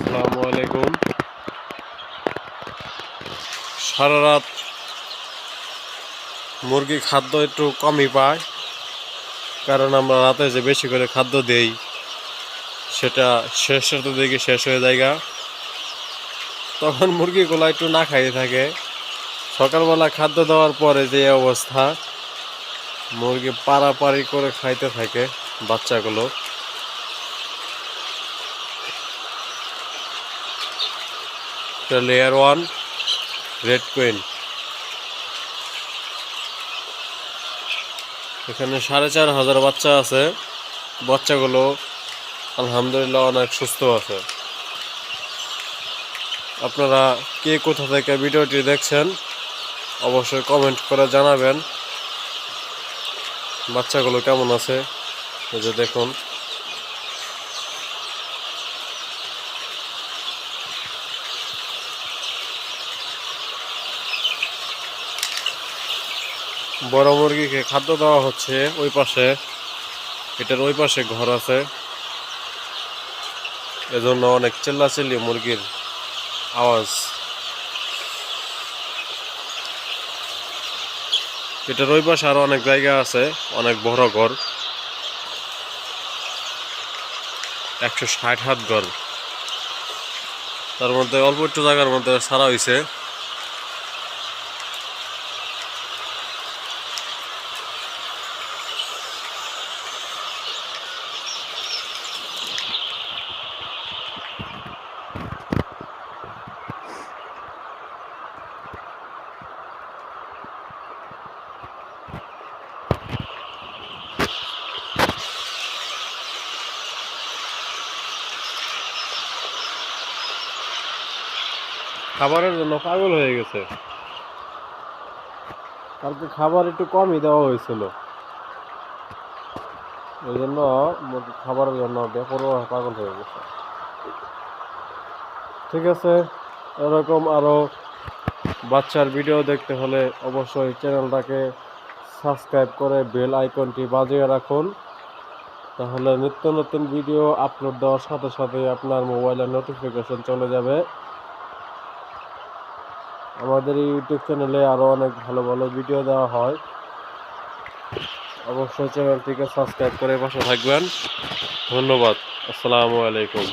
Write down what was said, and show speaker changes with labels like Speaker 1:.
Speaker 1: আসসালামু আলাইকুম। সারা রাত মুরগি খাদ্য একটু কমই পায়, কারণ আমরা রাতে যে বেশি করে খাদ্য দেই সেটা শেষের দিকে শেষ হয়ে যায়, তখন মুরগিগুলো একটু না খাইয়ে থাকে। সকালবেলা খাদ্য দেওয়ার পরে যে অবস্থা, মুরগি পাড়াপাড়ি করে খাইতে থাকে বাচ্চাগুলো। লেয়ার 1 রেড কুইন, এখানে 4500 বাচ্চা আছে। বাচ্চাগুলো আলহামদুলিল্লাহ অনেক সুস্থ আছে। আপনারা কে কোথা থেকে ভিডিওটি দেখছেন অবশ্যই কমেন্ট করে জানাবেন। বাচ্চাগুলো কেমন আছে এই যে দেখুন। বড় মুরগিকে খাদ্য দেওয়া হচ্ছে ওই পাশে, এটার ওই পাশে ঘর আছে, এজন্য অনেক চিল্লাচিল্লি মুরগির আওয়াজ। এটার ওই পাশে আরো অনেক জায়গা আছে, অনেক বড় ঘর, 160 হাত ঘর। তার মধ্যে অল্প একটু জায়গার মধ্যে ছাড়া হয়েছে। খাবারের জন্য পাগল হয়ে গেছে। কালকে খাবার একটু কমই দেওয়া হয়েছিল, এই জন্য মুরগি খাবারের জন্য বেপরোয়া পাগল হয়ে গেছে। ঠিক আছে, এরকম আরো বাচ্চার ভিডিও দেখতে হলে অবশ্যই চ্যানেলটাকে সাবস্ক্রাইব করে বেল আইকনটি বাজিয়ে রাখুন, তাহলে নিত্য নতুন ভিডিও আপলোড দেওয়ার সাথে সাথে আপনার মোবাইলের নোটিফিকেশন চলে যাবে। আমাদের এই ইউটিউব চ্যানেলে আরও অনেক ভালো ভালো ভিডিও দেওয়া হয়, অবশ্যই চ্যানেলটিকে সাবস্ক্রাইব করে পাশে থাকবেন। ধন্যবাদ। আসসালামু আলাইকুম।